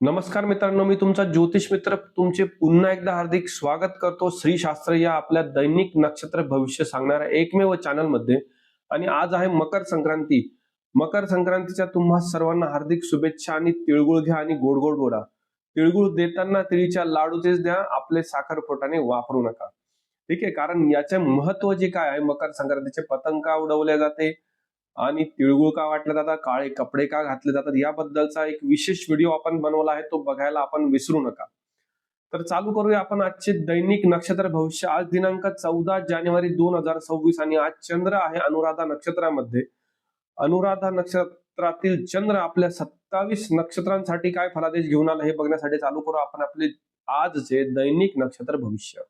नमस्कार मित्रांनो, मी तुमचा ज्योतिष मित्र तुमचे पुन्हा एकदा हार्दिक स्वागत करतो श्री शास्त्र या आपल्या दैनिक नक्षत्र भविष्य सांगणाऱ्या एकमेव चॅनल मध्ये। आणि आज आहे मकर संक्रांती। मकर संक्रांतीच्या तुम्हा सर्वांना हार्दिक शुभेच्छा आणि तिळगुळ घ्या आणि गोड गोड बोला। तिळगुळ देताना तिळीच्या लाडूचेच द्या, आपले साखरपोटाने वापरू नका। ठीक आहे, कारण याचे महत्व जे काय आहे, मकर संक्रांतीचे पतंग का उडवले जाते आणि तिळगुळ का वाटले जातात, काळे कपडे का घातले जातात, याबद्दलचा एक विशेष व्हिडिओ आपण बनवला आहे, तो बघायला आपण विसरू नका। तर चालू करूया आपण आजचे दैनिक नक्षत्र भविष्य। आज दिनांक 14 जानेवारी 2026 आणि आज चंद्र आहे अनुराधा नक्षत्रामध्ये। अनुराधा नक्षत्रातील चंद्र आपल्या 27 नक्षत्रांसाठी काय फलादेश घेऊन आला हे बघण्यासाठी चालू करू आपण आपले आजचे दैनिक नक्षत्र भविष्य।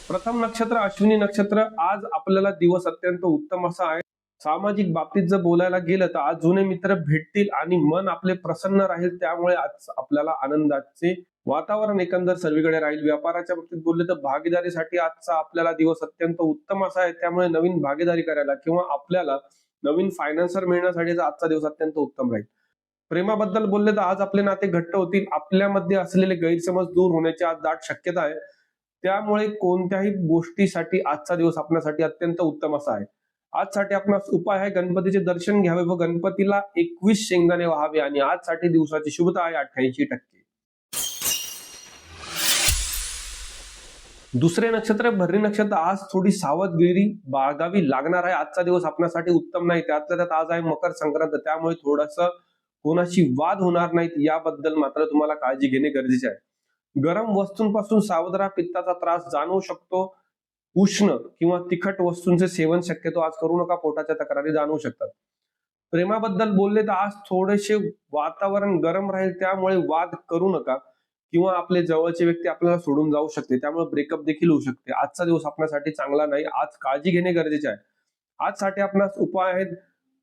प्रथम नक्षत्र अश्विनी नक्षत्र। आज आपल्याला दिवस अत्यंत उत्तम असा आहे। सामाजिक बाबतीत जर बोलायला गेलं तर आज जुने मित्र भेटतील आणि मन आपले प्रसन्न राहील, त्यामुळे आज आपल्याला आनंदाचे वातावरण एकंदर सर्वीकडे राहील। व्यापाराच्या बाबतीत बोलले तर भागीदारीसाठी आजचा आपल्याला दिवस अत्यंत उत्तम असा आहे, त्यामुळे नवीन भागीदारी करायला किंवा आपल्याला नवीन फायनान्सर मिळण्यासाठी आजचा दिवस अत्यंत उत्तम राहील। प्रेमाबद्दल बोलले तर आज आपले नाते घट्ट होतील, आपल्यामध्ये असलेले गैरसमज दूर होण्याची आज दाट शक्यता आहे, त्यामुळे कोणत्याही गोष्टीसाठी आजचा दिवस आपल्यासाठी अत्यंत उत्तम असा आहे। आजसाठी आपणास उपाय आहे, गणपतीचे दर्शन घ्यावे व गणपतीला 21 शेंगदाणे वाहावे आणि आजसाठी दिवसाची शुभता आहे 88%। दुसरे नक्षत्र भरणी नक्षत्र। आज थोडी सावधगिरी बाळगावी लागणार आहे, आजचा दिवस आपल्यासाठी उत्तम नाही। त्यातल्या त्यात आज आहे मकर संक्रांत, त्यामुळे थोडंसं कोणाशी वाद होणार नाहीत, याबद्दल मात्र तुम्हाला काळजी घेणे गरजेचे आहे। गरम वस्तूंपासून सावध राहा, पित्ताचा त्रास जाणवू शकतो। उष्ण किंवा तिखट वस्तूंचे सेवन शक्यतो आज करू नका, पोटाच्या तक्रारी जाणवू शकतात। प्रेमाबद्दल बोलले तर आज थोडेसे वातावरण गरम राहील, त्यामुळे वाद करू नका किंवा आपले जवळचे व्यक्ती आपल्याला सोडून जाऊ शकते, त्यामुळे ब्रेकअप देखील होऊ शकते। आजचा दिवस आपल्यासाठी चांगला नाही, आज काळजी घेणे गरजेचे आहे। आजसाठी आपणास उपाय आहेत,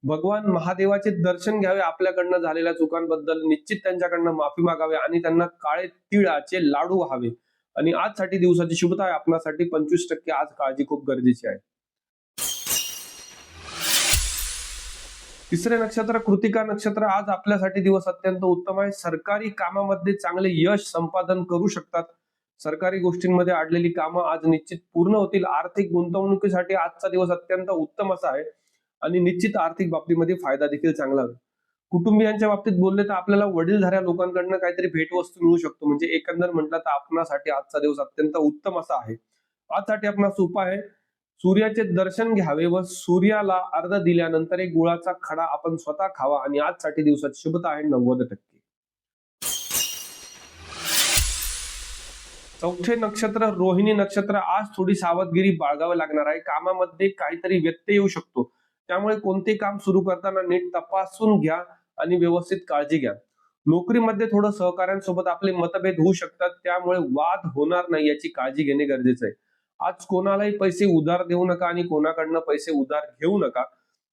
भगवान महादेवाचे दर्शन घ्यावे, आपल्याकडनं झालेल्या चुकांबद्दल निश्चित त्यांच्याकडनं माफी मागावी आणि त्यांना काळे तिळाचे लाडू व्हावे आणि आजसाठी दिवसाची शुभता आहे आपल्यासाठी 25%। आज काळजी खूप गरजेची आहे। तिसरे नक्षत्र कृतिका नक्षत्र। आज आपल्यासाठी दिवस अत्यंत उत्तम आहे, सरकारी कामामध्ये चांगले यश संपादन करू शकतात। सरकारी गोष्टींमध्ये अडलेली कामं आज निश्चित पूर्ण होतील। आर्थिक गुंतवणुकीसाठी आजचा दिवस अत्यंत उत्तम असा आहे आणि निश्चित आर्थिक बाबतीमध्ये फायदा देखील चांगला होईल। कुटुंबियांच्या बाबतीत बोलले तर आपल्याला वडीलधाऱ्या लोकांकडनं काहीतरी भेटवस्तू मिळू शकतो, म्हणजे एकंदर म्हटलं तर आपणासाठी आजचा दिवस अत्यंत उत्तम असा आहे। आजसाठी आपणास उपाय आहे, सूर्याचे दर्शन घ्यावे व सूर्याला अर्ध दिल्यानंतर एक गुळाचा खडा आपण स्वतः खावा आणि आजसाठी दिवसाची शुभता आहे 90%। चौथे नक्षत्र रोहिणी नक्षत्र। आज थोडी सावधगिरी बाळगावी लागणार आहे, कामामध्ये काहीतरी व्यत्यय येऊ शकतो, त्यामुळे कोणते काम सुरू करताना नीट तपासून घ्या आणि व्यवस्थित काळजी घ्या। नोकरीमध्ये थोडं सहकाऱ्यांसोबत आपले मतभेद होऊ शकतात, त्यामुळे वाद होणार नाही याची काळजी घेणे गरजेचे आहे। आज कोणालाही पैसे उधार देऊ नका आणि कोणाकडनं पैसे उधार घेऊ नका।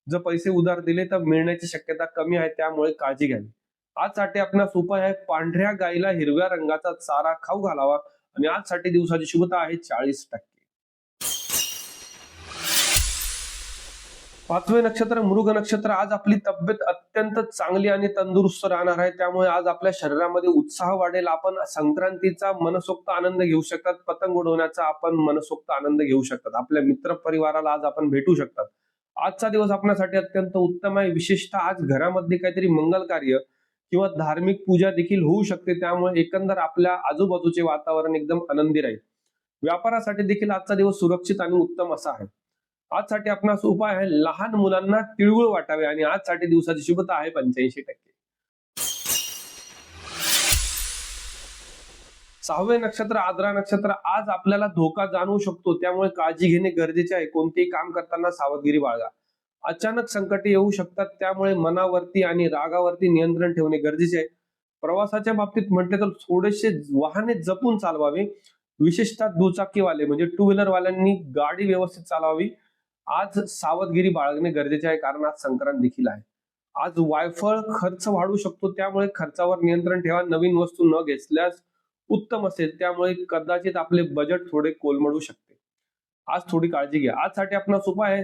जर पैसे उधार दिले तर मिळण्याची शक्यता कमी आहे, त्यामुळे काळजी घ्यावी। आजसाठी आपणास उपाय आहे, पांढऱ्या गायीला हिरव्या रंगाचा चारा खाऊ घालावा आणि आजसाठी दिवसाची शुभता आहे 40%। पाचवे नक्षत्र मृग नक्षत्र। आज आपली तब्येत अत्यंत चांगली आणि तंदुरुस्त राहणार आहे, त्यामुळे आज आपल्या शरीरामध्ये उत्साह वाढेल। आपण संक्रांतीचा मनसोक्त आनंद घेऊ शकतात, पतंग उडवण्याचा आपण मनसोक्त आनंद घेऊ शकतात, आपल्या मित्र परिवाराला आज आपण भेटू शकतात। आजचा दिवस आपल्यासाठी अत्यंत उत्तम आहे, विशेषतः आज घरामध्ये काहीतरी मंगल कार्य किंवा धार्मिक पूजा देखील होऊ शकते, त्यामुळे एकंदर आपल्या आजूबाजूचे वातावरण एकदम आनंदी राहील। व्यापारासाठी देखील आजचा दिवस सुरक्षित आणि उत्तम असा आहे। आजसाठी आपणास उपाय आहे, लहान मुलांना तिळगुळ वाटावे आणि आजसाठी दिवसाची शुभता आहे 85%। सहावे नक्षत्र आद्रा नक्षत्र। आज आपल्याला धोका जाणवू शकतो, त्यामुळे काळजी घेणे गरजेचे आहे। कोणतेही काम करताना सावधगिरी बाळगा, अचानक संकटे येऊ शकतात, त्यामुळे मनावरती आणि रागावरती नियंत्रण ठेवणे गरजेचे आहे। प्रवासाच्या बाबतीत म्हटले तर थोडेसे वाहने जपून चालवावे, विशेषतः दुचाकीवाले म्हणजे टू व्हीलर वाल्यांनी गाडी व्यवस्थित चालवावी। आज सावधगिरी बाळगणे गरजेचे आहे, कारण आज संक्रांत देखील आहे। आज वायफळ खर्च वाढू शकतो, त्यामुळे खर्चावर नियंत्रण ठेवा। नवीन वस्तू न घेतल्यास उत्तम असेल, त्यामुळे कदाचित आपले बजेट थोडे कोलमडू शकते। आज थोडी काळजी घ्या. आजसाठी आपणास उपाय आहे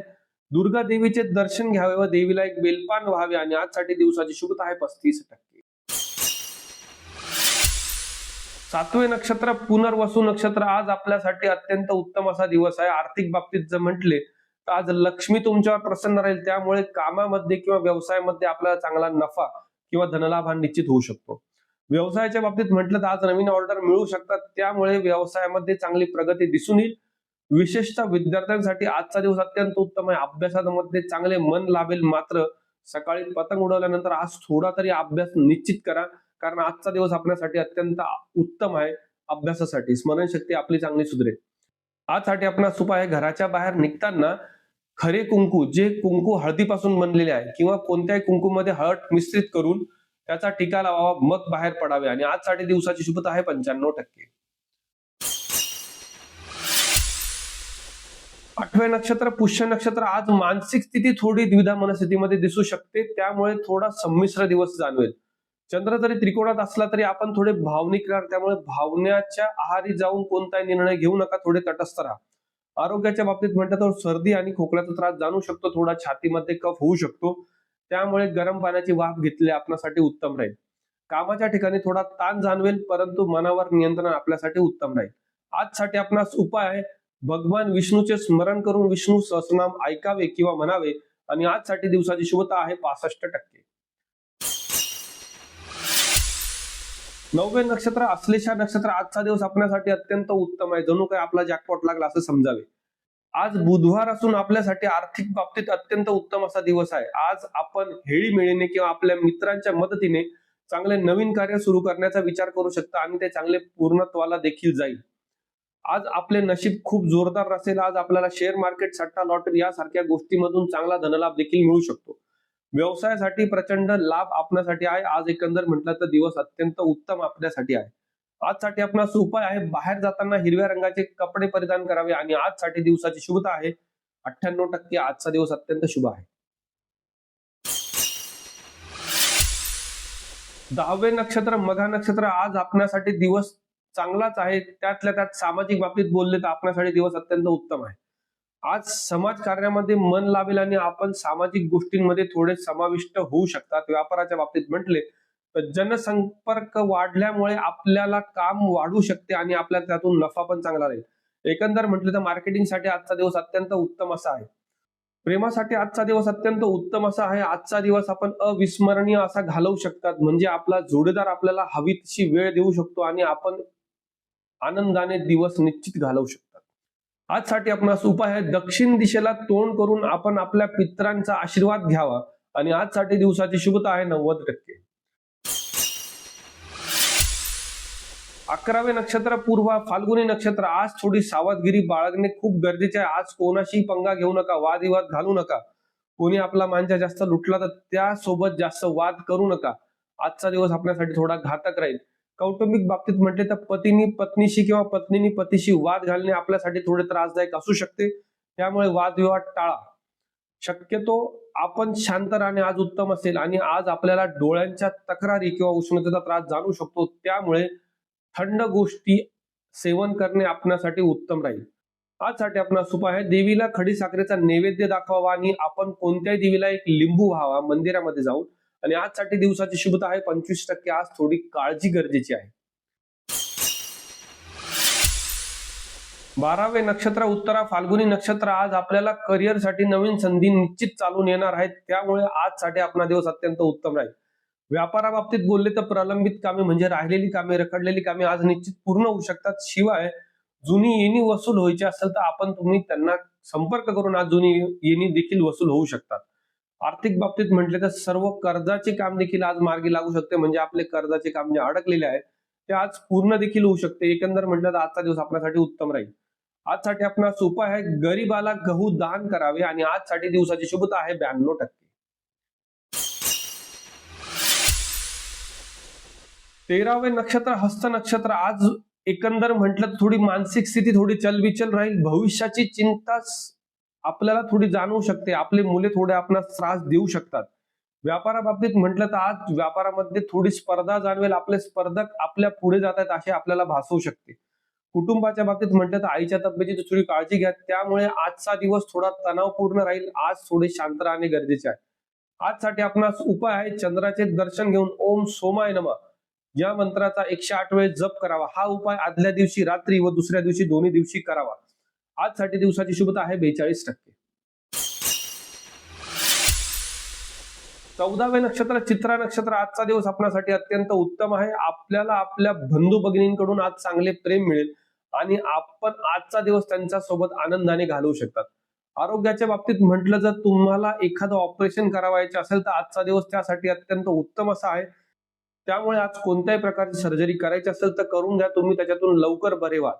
दुर्गा देवीचे दर्शन घ्यावे व देवीला एक बेलपान व्हावे आणि आजसाठी दिवसाची शुभता आहे 35%. 7वे नक्षत्र पुनर्वसू नक्षत्र आज आपल्यासाठी अत्यंत उत्तम असा दिवस आहे. आर्थिक बाबतीत जर म्हटले तर आज लक्ष्मी तुमच्यावर प्रसन्न राहील, त्यामुळे कामामध्ये किंवा व्यवसायामध्ये आपल्याला चांगला नफा किंवा धनलाभ हा निश्चित होऊ शकतो. व्यवसायाच्या बाबतीत म्हटलं तर आज नवीन ऑर्डर मिळू शकतात, त्यामुळे व्यवसायामध्ये चांगली प्रगती दिसून येईल. विशेषतः विद्यार्थ्यांसाठी आजचा दिवस अत्यंत उत्तम आहे. अभ्यासामध्ये चांगले मन लाभेल, मात्र सकाळी पतंग उडवल्यानंतर आज थोडा तरी अभ्यास निश्चित करा, कारण आजचा दिवस आपल्यासाठी अत्यंत उत्तम आहे. अभ्यासासाठी स्मरणशक्ती आपली चांगली सुधरेल. आजसाठी आपणास उपाय आहे घराच्या बाहेर निघताना खरे कुंकू, जे कुंकू हळदीपासून बनलेले आहे किंवा कोणत्याही कुंकूमध्ये हळद मिश्रित करून त्याचा टिका लावावा, मग बाहेर पडावे आणि आजसाठी दिवसाची शुभता आहे 95%. 8वे नक्षत्र पुष्य नक्षत्र आज मानसिक स्थिती थोडी द्विधा मनस्थितीमध्ये दिसू शकते, त्यामुळे थोडा संमिश्र दिवस जाणवेल. चंद्र जरी त्रिकोणात असला तरी आपण थोडे भावनिक राहा, त्यामुळे भावनेच्या आहारी जाऊन कोणताही निर्णय घेऊ नका, थोडे तटस्थ राहा. आरोग्याच्या बाबतीत म्हटलं तर सर्दी आणि खोकल्याचा त्रास जाणू शकतो, थोडा छातीमध्ये कफ होऊ शकतो, त्यामुळे गरम पाण्याची वाफ घेतली आपल्यासाठी उत्तम राहील. कामाच्या ठिकाणी थोडा ताण जाणवेल, परंतु मनावर नियंत्रण आपल्यासाठी उत्तम राहील. आजसाठी आपणास उपाय आहे भगवान विष्णूचे स्मरण करून विष्णू सहस्रनाम ऐकावे किंवा म्हणावे आणि आजसाठी दिवसाची शुभता आहे 65%. 9वे नक्षत्र आश्लेषा नक्षत्र आजचा दिवस आपल्यासाठी अत्यंत उत्तम आहे, जणू काही आपला जॅकपॉट लागला असं समजावे. आज बुधवार असून आपल्यासाठी आर्थिक बाबतीत अत्यंत उत्तम असा दिवस आहे. आज आपण हेळीमेळीने किंवा आपल्या मित्रांच्या मदतीने चांगले नवीन कार्य सुरू करण्याचा विचार करू शकता आणि ते चांगले पूर्णत्वाला देखील जाईल. आज आपले नशीब खूप जोरदार असेल. आज आपल्याला शेअर मार्केट, सट्टा, लॉटरी यासारख्या गोष्टींमधून चांगला धनलाभ देखील मिळू शकतो. व्यवसायासाठी प्रचंड लाभ आपल्यासाठी आहे. आज एकंदर म्हटलं तर दिवस अत्यंत उत्तम आपल्यासाठी आहे. आजसाठी आपणास उपाय आहे बाहेर जाताना हिरव्या रंगाचे कपडे परिधान करावे आणि आजसाठी दिवसाची शुभता आहे 98%. आजचा दिवस अत्यंत शुभ आहे. 10वे नक्षत्र मघा नक्षत्र आज आपल्यासाठी दिवस चांगलाच आहे. त्यातल्या त्यात सामाजिक बाबतीत बोलले तर आपल्यासाठी दिवस अत्यंत उत्तम आहे. आज समाज कार्यामध्ये मन लावेल आणि आपण सामाजिक गोष्टींमध्ये थोडे समाविष्ट होऊ शकतात. व्यापाराच्या बाबतीत म्हटले तर जनसंपर्क वाढल्यामुळे आपल्याला काम वाढू शकते आणि आपल्याला त्यातून नफा पण चांगला राहील. एकंदर म्हटलं तर मार्केटिंगसाठी आजचा दिवस अत्यंत उत्तम असा आहे. प्रेमासाठी आजचा दिवस अत्यंत उत्तम असा आहे. आजचा दिवस आपण अविस्मरणीय असा घालवू शकतात, म्हणजे आपला जोडीदार आपल्याला हवी तशी वेळ देऊ शकतो आणि आपण आनंदाने दिवस निश्चित घालवू शकतात. आजसाठी आपणास उपाय आहे दक्षिण दिशेला तोंड करून आपण आपल्या पितरांचा आशीर्वाद घ्यावा आणि आजसाठी दिवसाची शुभता आहे 90%. 11वे नक्षत्र पूर्वा फाल्गुनी नक्षत्र आज थोडी सावधगिरी बाळगणे खूप गरजेचे आहे. आज कोणाशी पंगा घेऊ नका, वादविवाद घालू नका. कोणी आपला मांजा जास्त लुटला तर त्यासोबत जास्त वाद करू नका. आजचा दिवस आपल्यासाठी थोडा घातक राहील. कौटुंबिक बाबतीत म्हटले तर पतीने पत्नीशी किंवा पत्नीने पतीशी वाद घालणे आपल्यासाठी थोडे त्रासदायक असू शकते, त्यामुळे वादविवाद टाळा. शक्यतो आपण शांत राहणे आज उत्तम असेल आणि आज आपल्याला डोळ्यांच्या तक्रारी किंवा उष्णतेचा त्रास जाणू शकतो, त्यामुळे थंड गोष्टी सेवन करणे आपल्यासाठी उत्तम राहील. आजसाठी आपणास उपाय आहे देवीला खडी साखरेचा नैवेद्य दाखवावा आणि आपण कोणत्याही देवीला एक लिंबू व्हावा मंदिरामध्ये जाऊन आणि आजसाठी दिवसाची शुभता आहे 25%. आज थोडी काळजी गरजेची आहे. 12वे नक्षत्र उत्तरा फाल्गुनी नक्षत्र आज आपल्याला करिअरसाठी नवीन संधी निश्चित चालून येणार आहेत, त्यामुळे आजसाठी आपला दिवस अत्यंत उत्तम राहील. व्यापाराबाबतीत बोलले तर प्रलंबित कामे म्हणजे राहिलेली कामे, रखडलेली कामे आज निश्चित पूर्ण होऊ शकतात. शिवाय जुनी येणी वसूल व्हायची असेल तर तुम्ही त्यांना संपर्क करून आज जुनी येणी देखील वसूल होऊ शकतात. आर्थिक बाबतीत म्हटले तर सर्व कर्जाचे काम देखील आज मार्गी लागू शकते, म्हणजे आपले कर्जाचे काम जे अडकलेले आहे ते आज पूर्ण देखील होऊ शकते. एकंदर म्हटलं तर आजचा दिवस आपल्यासाठी उत्तम राहील. आजसाठी आपणास उपाय आहे गरीबाला गहू दान करावे आणि आजसाठी दिवसाची शुभता आहे 92%. 13वे नक्षत्र हस्त नक्षत्र आज एकंदर म्हटलं थोडी मानसिक स्थिती थोडी चलबिचल राहील. भविष्याची चिंता आपल्याला थोडी जाणवू शकते. आपले मुले थोडे आपणास त्रास देऊ शकतात. व्यापाराबाबतीत म्हटलं तर आज व्यापारामध्ये थोडी स्पर्धा जाणवेल. आपले स्पर्धक आपल्या पुढे जात आहेत असे आपल्याला भासवू शकते. कुटुंबाच्या बाबतीत म्हटलं तर आईच्या तब्येतीची थोडी काळजी घ्या, त्यामुळे आजचा दिवस थोडा तणावपूर्ण राहील. आज थोडे शांत राहणे गरजेचे आहे. आजसाठी आपणास उपाय आहे, चंद्राचे दर्शन घेऊन ओम सोमाय नमः या मंत्राचा 108 वेळेस जप करावा. हा उपाय आदल्या दिवशी रात्री व दुसऱ्या दिवशी दोन्ही दिवशी करावा. आजसाठी दिवसाची शुभता आहे 42%. 14वे नक्षत्र चित्रा नक्षत्र. आजचा दिवस आपल्यासाठी अत्यंत उत्तम आहे. आपल्याला आपल्या बंधू भगिनींकडून आज चांगले प्रेम मिळेल आणि आपण आजचा दिवस त्यांच्या सोबत आनंदाने घालवू शकतात. आरोग्याच्या बाबतीत म्हटलं, जर तुम्हाला एखादं ऑपरेशन करावायचे असेल तर आजचा दिवस त्यासाठी अत्यंत उत्तम असा आहे. त्यामुळे आज कोणत्याही प्रकारची सर्जरी करायची असेल तर करून घ्या, तुम्ही त्याच्यातून लवकर बरे व्हाल.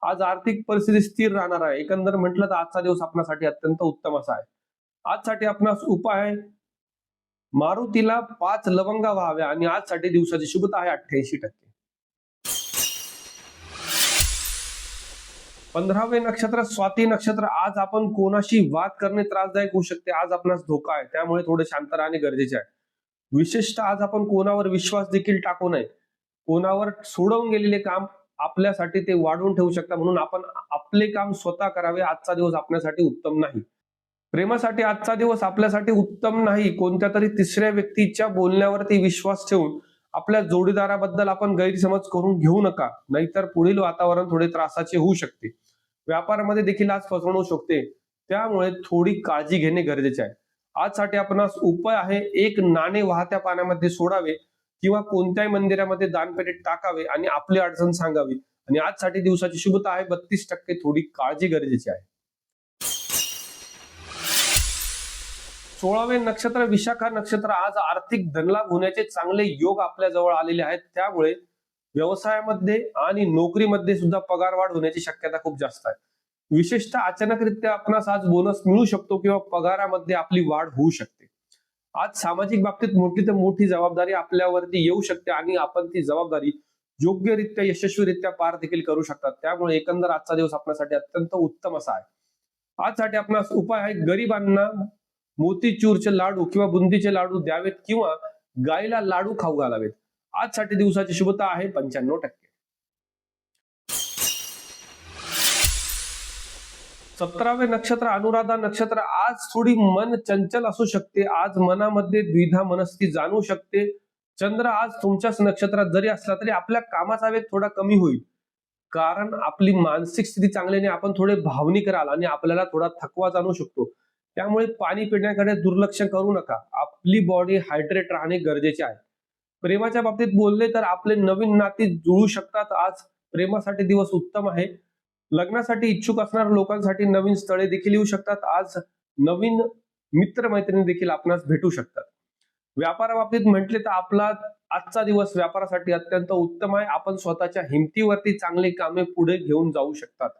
आज आर्थिक परिस्थिती स्थिर राहणार आहे. एकंदर म्हटलं तर आजचा दिवस आपल्यासाठी अत्यंत उत्तम असा आहे. आजसाठी आपणास उपाय आहे, मारुतीला 5 लवंगा व्हाव्या आणि आजसाठी दिवसाची शुभता आहे 88%. 15वे नक्षत्र स्वाती नक्षत्र. आज आपण कोणाशी वाद करणे त्रासदायक होऊ शकते. आज आपणास धोका आहे, त्यामुळे थोडे शांत राहणे गरजेचे आहे. विशेषतः आज आपण कोणावर विश्वास देखील टाकू नये. कोणावर सोडवून गेलेले काम आपल्यासाठी ते वाढवून ठेवू शकता, म्हणून आपण आपले काम स्वतः करावे. आजचा दिवस आपल्यासाठी उत्तम नाही. प्रेमासाठी आजचा दिवस आपल्यासाठी उत्तम नाही. कोणत्या तरी तिसऱ्या व्यक्तीच्या बोलण्यावरती विश्वास ठेवून आपल्या जोडीदाराबद्दल आपण गैरसमज करून घेऊ नका, नाहीतर पुढील वातावरण थोडे त्रासाचे होऊ शकते. व्यापारामध्ये देखील आज फसवणूक होऊ शकते, त्यामुळे थोडी काळजी घेणे गरजेचे आहे. आजसाठी आपणास उपाय आहे, एक नाणे वाहत्या पाण्यामध्ये सोडावे किंवा कोणत्याही मंदिरामध्ये दानपेटीत टाकावे आणि आपली अडचण सांगावी. आणि आजसाठी दिवसाची शुभता आहे 32%. थोडी काळजी गरजेची आहे. 16वे नक्षत्र विशाखा नक्षत्र. आज आर्थिक धनलाभ होण्याचे चांगले योग आपल्या जवळ आलेले आहेत, त्यामुळे व्यवसायामध्ये आणि नोकरीमध्ये सुद्धा पगारवाढ होण्याची शक्यता खूप जास्त आहे. विशेषतः अचानकरित्या आपणास आज बोनस मिळू शकतो किंवा पगारामध्ये आपली वाढ होऊ शकते. आज सामाजिक बाबतीत मोठी तर मोठी जबाबदारी आपल्यावरती येऊ शकते आणि आपण ती जबाबदारी योग्यरित्या यशस्वीरित्या पार देखील करू शकतात. त्यामुळे एकंदर आजचा दिवस आपल्यासाठी अत्यंत उत्तम असा आहे. आजसाठी आपणास उपाय आहे, गरिबांना मोतीचूरचे लाडू किंवा बुंदीचे लाडू द्यावेत किंवा गायीला लाडू खाऊ घालावेत. आजसाठी दिवसाची शुभता आहे 95%. 17वे नक्षत्र अनुराधा नक्षत्र. आज थोडी मन चंचल असू शकते. आज मनामध्ये द्विधा मनस्थिती जाणवू शकते. चंद्र आज तुमच्याच नक्षत्रात जरी असला तरी आपल्या कामाचा वेग थोडा कमी होईल, कारण आपली मानसिक स्थिती चांगली नाही. आपण थोडे भावनिक राहाल आणि आपल्याला थोडा थकवा जाणवू शकतो. त्यामुळे पाणी पिण्याकडे दुर्लक्ष करू नका. आपली बॉडी हायड्रेट राहणे गरजेचे आहे. प्रेमाच्या बाबतीत बोलले तर आपले नवीन नाती जुळू शकतात. आज प्रेमासाठी दिवस उत्तम आहे. लग्नासाठी इच्छुक असणाऱ्या लोकांसाठी नवीन स्थळे देखील येऊ शकतात. आज नवीन मित्रमैत्रिणी देखील आपणास भेटू शकतात. व्यापाराबाबतीत म्हटले तर आपला आजचा दिवस व्यापारासाठी अत्यंत उत्तम आहे. आपण स्वतःच्या हिमतीवरती चांगले कामे पुढे घेऊन जाऊ शकतात.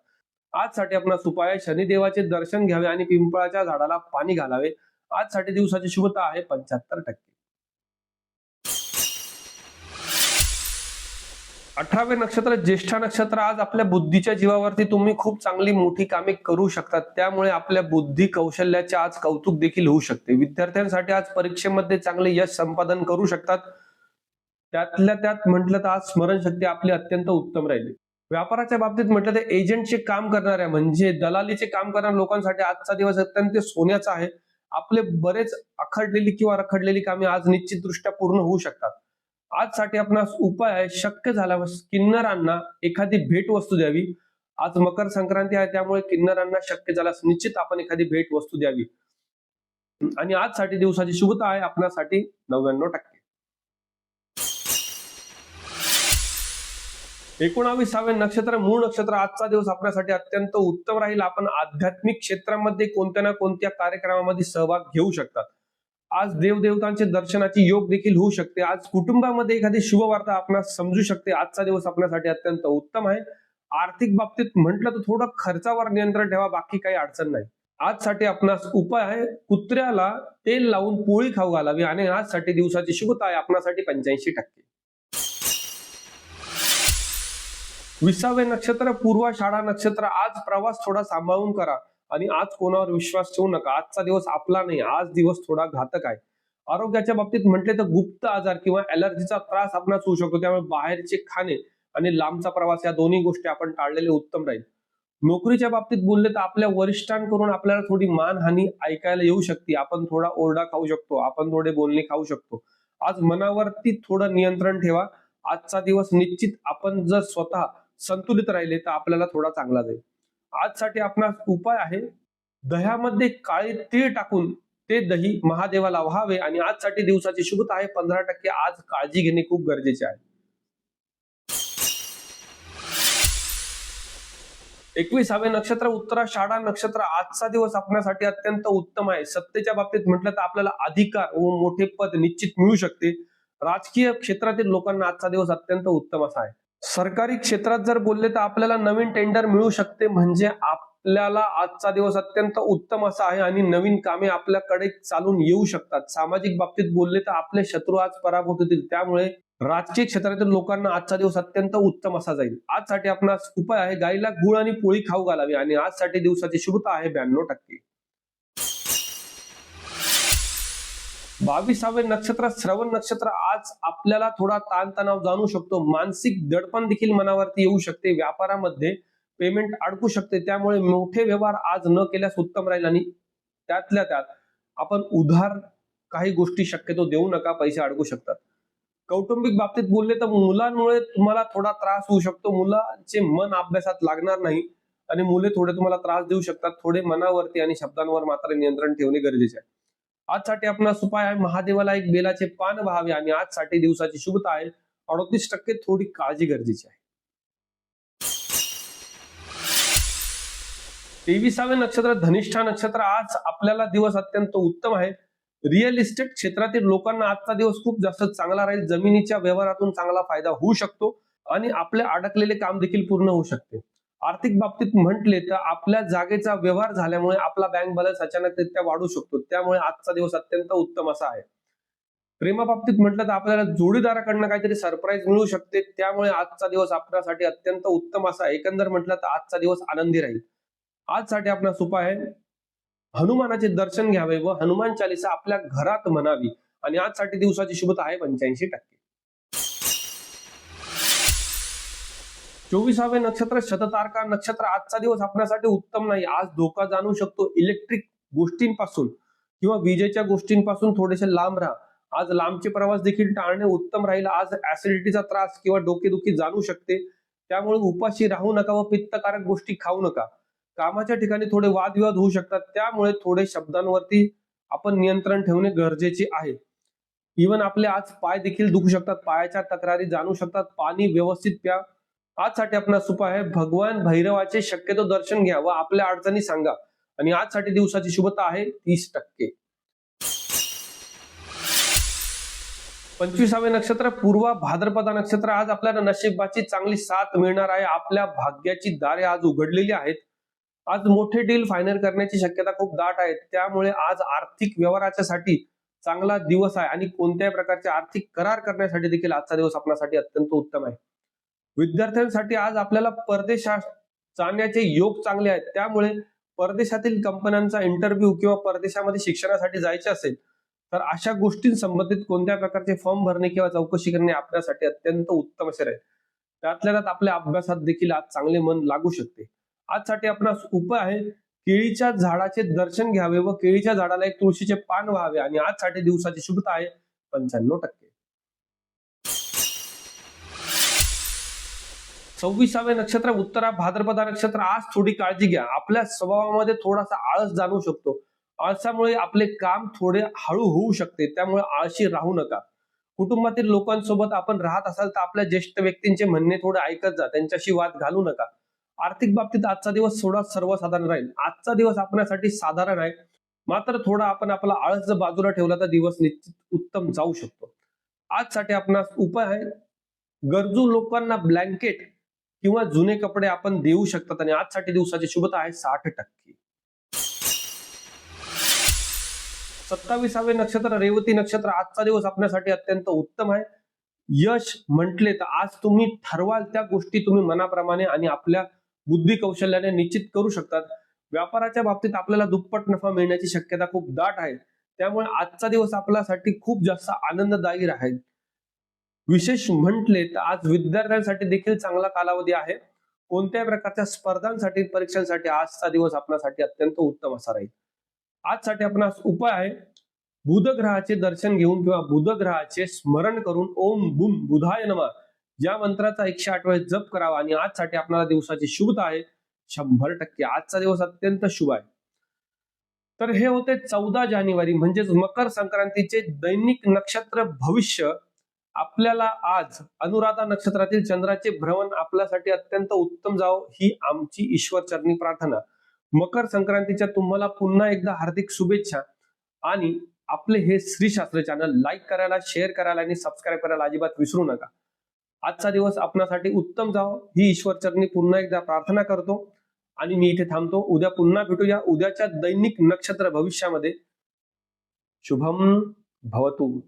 आजसाठी आपणास उपाय आहे, शनिदेवाचे दर्शन घ्यावे आणि पिंपळाच्या झाडाला पाणी घालावे. आजसाठी दिवसाची शुभता आहे 75%. 18वे नक्षत्र ज्येष्ठा नक्षत्र. आज आपल्या बुद्धीच्या जीवावरती तुम्ही खूप चांगली मोठी कामे करू शकतात, त्यामुळे आपल्या बुद्धी कौशल्याचे आज कौतुक देखील होऊ शकते. विद्यार्थ्यांसाठी आज परीक्षेमध्ये चांगले यश संपादन करू शकतात. त्यातल्या त्यात म्हटलं तर आज स्मरणशक्ती आपली अत्यंत उत्तम राहिली. व्यापाराच्या बाबतीत म्हटलं तर एजंटचे काम करणाऱ्या म्हणजे दलालीचे काम करणाऱ्या लोकांसाठी आजचा दिवस अत्यंत सोन्याचा आहे. आपले बरेच आखडलेली किंवा रखडलेली कामे आज निश्चितदृष्ट्या पूर्ण होऊ शकतात. आजसाठी आपणास उपाय आहे, शक्य झाल्यास किन्नरांना एखादी भेटवस्तू द्यावी. आज मकर संक्रांती आहे, त्यामुळे किन्नरांना शक्य झाल्यास निश्चित आपण एखादी भेटवस्तू द्यावी. आणि आजसाठी दिवसाची शुभता आहे आपल्यासाठी 99%. 19वे नक्षत्र मूळ नक्षत्र. आजचा दिवस आपल्यासाठी अत्यंत उत्तम राहील. आपण आध्यात्मिक क्षेत्रामध्ये कोणत्या ना कोणत्या कार्यक्रमामध्ये सहभाग घेऊ शकतात. आज देवदेवतांचे दर्शनाची योग देखील होऊ शकते. आज कुटुंबामध्ये एखादी शुभ वार्ता आपणास समजू शकते. आजचा दिवस आपल्यासाठी अत्यंत उत्तम आहे. आर्थिक बाबतीत म्हटलं तर थोडं खर्चावर नियंत्रण ठेवा, बाकी काही अडचण नाही. आजसाठी आपणास उपाय आहे, कुत्र्याला तेल लावून पोळी खाऊ घालावी आणि आजसाठी दिवसाची शुभता आहे आपल्यासाठी 85%. 20वे नक्षत्र पूर्वाषाढा नक्षत्र. आज प्रवास थोडा सांभाळून करा आणि आज कोणावर विश्वास ठेवू नका. आजचा दिवस आपला नाही, आज दिवस थोडा घातक आहे. आरोग्याच्या बाबतीत म्हटले तर गुप्त आजार किंवा ऍलर्जीचा त्रास आपणास होऊ शकतो, त्यामुळे बाहेरचे खाणे आणि लांबचा प्रवास या दोन्ही गोष्टी आपण टाळलेले उत्तम राहील. नोकरीच्या बाबतीत बोलले तर आपल्या वरिष्ठांकडून आपल्याला थोडी मानहानी ऐकायला येऊ शकते. आपण थोडा ओरडा खाऊ शकतो, आपण थोडे बोलणे खाऊ शकतो. आज मनावरती थोडं नियंत्रण ठेवा. आजचा दिवस निश्चित आपण जर स्वतः संतुलित राहिले तर आपल्याला थोडा चांगला जाईल. आजसाठी आपला उपाय आहे, दह्यामध्ये काळे तीळ टाकून ते दही महादेवाला व्हावे. आणि आजसाठी दिवसाची शुभता आहे 15%. आज काळजी घेणे खूप गरजेचे आहे. 21वे नक्षत्र उत्तराषाढा नक्षत्र. आजचा दिवस आपल्यासाठी अत्यंत उत्तम आहे. सत्तेच्या बाबतीत म्हटलं तर आपल्याला अधिकार व मोठे पद निश्चित मिळू शकते. राजकीय क्षेत्रातील लोकांना आजचा दिवस अत्यंत उत्तम असा आहे. सरकारी क्षेत्रात जर बोलले तर आपल्याला नवीन टेंडर मिळू शकते. म्हणजे आपल्याला आजचा दिवस अत्यंत उत्तम असा आहे आणि नवीन कामे आपल्याकडे चालून येऊ शकतात. सामाजिक बाबतीत बोलले तर आपले शत्रू आज पराभूत होतील. त्यामुळे राजकीय क्षेत्रातील लोकांना आजचा दिवस अत्यंत उत्तम असा जाईल. आजसाठी आपणास उपाय आहे, गाईला गुळ आणि पोळी खाऊ घालावी. आणि आजसाठी दिवसाची शुभता आहे 92%. 22वे नक्षत्र श्रवण नक्षत्र. आज आपल्याला थोडा ताणतणाव जाणू शकतो. मानसिक दडपण देखील मनावरती येऊ शकते. व्यापारामध्ये पेमेंट अडकू शकते. त्यामुळे मोठे व्यवहार आज न केल्यास उत्तम राहील. आणि त्यातल्या त्यात आपण उधार काही गोष्टी शक्यतो देऊ नका, पैसे अडकू शकतात. कौटुंबिक बाबतीत बोलले तर मुलांमुळे तुम्हाला थोडा त्रास होऊ शकतो. मुलांचे मन अभ्यासात लागणार नाही आणि मुले थोडे तुम्हाला त्रास देऊ शकतात. थोडे मनावरती आणि शब्दांवर मात्र नियंत्रण ठेवणे गरजेचे आहे. आजसाठी आपला उपाय आहे, महादेवाला एक बेलाचे पान व्हावे. आणि आजसाठी दिवसाची शुभता आहे 38%. थोडी काळजी गरजेची आहे. 23वे नक्षत्र धनिष्ठा नक्षत्र. आज आपल्याला दिवस अत्यंत उत्तम आहे. रिअल इस्टेट क्षेत्रातील लोकांना आजचा दिवस खूप जास्त चांगला राहील. जमिनीच्या व्यवहारातून चांगला फायदा होऊ शकतो आणि आपले अडकलेले काम देखील पूर्ण होऊ शकते. आर्थिक बाबतीत म्हटले तर आपल्या जागेचा व्यवहार झाल्यामुळे आपला बँक बॅलन्स अचानकरित्या वाढू शकतो. त्यामुळे आजचा दिवस अत्यंत उत्तम असा आहे. प्रेमाबाबतीत म्हटलं तर आपल्याला जोडीदाराकडनं काहीतरी सरप्राईज मिळू शकते. त्यामुळे आजचा दिवस आपल्यासाठी अत्यंत उत्तम असा आहे. एकंदर म्हटलं तर आजचा दिवस आनंदी राहील. आजसाठी आपला उपाय आहे, हनुमानाचे दर्शन घ्यावे व हनुमान चालीसा आपल्या घरात म्हणावी. आणि आजसाठी दिवसाची शुभता आहे 85%. 24वे नक्षत्र शततारका नक्षत्र. आजचा दिवस आपल्यासाठी उत्तम नाही. आज धोका जाणू शकतो. इलेक्ट्रिक गोष्टींपासून किंवा विजेच्या गोष्टींपासून थोडेसे लांब राहा. आज लांबचे प्रवास देखील टाळणे उत्तम राहील. आज ऍसिडिटीचा त्रास किंवा डोकेदुखी जाणू शकते. त्यामुळे उपाशी राहू नका व पित्तकारक गोष्टी खाऊ नका. कामाच्या ठिकाणी थोडे वादविवाद होऊ शकतात. त्यामुळे थोडे शब्दांवरती आपण नियंत्रण ठेवणे गरजेचे आहे. इव्हन आपले आज पाय देखील दुखू शकतात. पायाच्या तक्रारी जाणू शकतात. पाणी व्यवस्थित प्या. आजसाठी आपला उपाय आहे, भगवान भैरवाचे शक्यतो दर्शन घ्या व आपल्या अडचणी सांगा. आणि आजसाठी दिवसाची शुभता आहे 30%. 25वे नक्षत्र पूर्वा भाद्रपदा नक्षत्र. आज आपल्याला नशिबाची चांगली साथ मिळणार आहे. आपल्या भाग्याची दारे आज उघडलेली आहेत. आज मोठे डील फायनल करण्याची शक्यता खूप दाट आहे. त्यामुळे आज आर्थिक व्यवहाराच्यासाठी चांगला दिवस आहे आणि कोणत्याही प्रकारचे आर्थिक करार करण्यासाठी देखील आजचा दिवस आपल्यासाठी अत्यंत उत्तम आहे. विद्यार्थ्यांसाठी आज आपल्याला परदेशात जाण्याचे योग चांगले आहेत. त्यामुळे परदेशातील कंपन्यांचा इंटरव्ह्यू किंवा परदेशामध्ये शिक्षणासाठी जायचे असेल तर अशा गोष्टींसंबंधित कोणत्या प्रकारचे फॉर्म भरणे किंवा चौकशी करणे आपल्यासाठी अत्यंत उत्तम असे राहील. त्यातल्या त्यात आपल्या अभ्यासात देखील आज चांगले मन लागू शकते. आजसाठी आपला उपाय आहे, केळीच्या झाडाचे दर्शन घ्यावे व केळीच्या झाडाला एक तुळशीचे पान व्हावे. आणि आजसाठी दिवसाची शुभता आहे 95%. 26वे नक्षत्र उत्तरा भाद्रपदा नक्षत्र. आज थोडी काळजी घ्या. आपल्या स्वभावामध्ये थोडासा आळस जाणवू शकतो. आळसामुळे आपले काम थोडे हळू होऊ शकते. त्यामुळे आळशी राहू नका. कुटुंबातील लोकांसोबत आपण राहत असाल तर आपल्या ज्येष्ठ व्यक्तींचे म्हणणे थोडे ऐकत जा. त्यांच्याशी वाद घालू नका. आर्थिक बाबतीत आजचा दिवस थोडा सर्वसाधारण राहील. आजचा दिवस आपल्यासाठी साधारण आहे. मात्र थोडा आपण आपला आळस जर बाजूला ठेवला तर दिवस निश्चित उत्तम जाऊ शकतो. आजसाठी आपला उपाय आहे, गरजू लोकांना ब्लँकेट किंवा जुने कपडे आपण देऊ शकतात. आणि आजसाठी दिवसाची शुभता आहे 60%. 27वे नक्षत्र रेवती नक्षत्र. आजचा दिवस आपल्यासाठी अत्यंत उत्तम आहे. यश म्हटले तर आज तुम्ही ठरवाल त्या गोष्टी तुम्ही मनाप्रमाणे आणि आपल्या बुद्धी कौशल्याने निश्चित करू शकतात. व्यापाराच्या बाबतीत आपल्याला दुप्पट नफा मिळण्याची शक्यता खूप दाट आहे. त्यामुळे आजचा दिवस आपल्यासाठी खूप जास्त आनंददायी राहील. विशेष म्हटले तर आज विद्यार्थ्यांसाठी देखील चांगला कालावधी आहे. कोणत्याही प्रकारच्या स्पर्धांसाठी, परीक्षांसाठी आजचा दिवस आपल्यासाठी अत्यंत उत्तम असा राहील. आजसाठी आपणास उपाय आहे, बुध ग्रहाचे दर्शन घेऊन किंवा बुध ग्रहाचे स्मरण करून ओम बुम बुधाय नमः या मंत्राचा 108 वेळेस जप करावा. आणि आजसाठी आपल्याला दिवसाची शुभता आहे 100%. आजचा दिवस अत्यंत शुभ आहे. तर हे होते 14 जानेवारी म्हणजेच मकर संक्रांतीचे दैनिक नक्षत्र भविष्य. आपल्याला आज अनुराधा नक्षत्रातील चंद्राचे भ्रमण आपल्यासाठी अत्यंत उत्तम जावं ही आमची ईश्वरचरणी प्रार्थना. मकर संक्रांतीच्या तुम्हाला पुन्हा एकदा हार्दिक शुभेच्छा. आणि आपले हे श्री शास्त्र चॅनल लाईक करायला, शेअर करायला आणि सबस्क्राईब करायला अजिबात विसरू नका. आजचा दिवस आपल्यासाठी उत्तम जावं ही ईश्वरचरणी पुन्हा एकदा प्रार्थना करतो. आणि मी इथे थांबतो. उद्या पुन्हा भेटूया उद्याच्या दैनिक नक्षत्र भविष्यामध्ये. शुभम भवतु.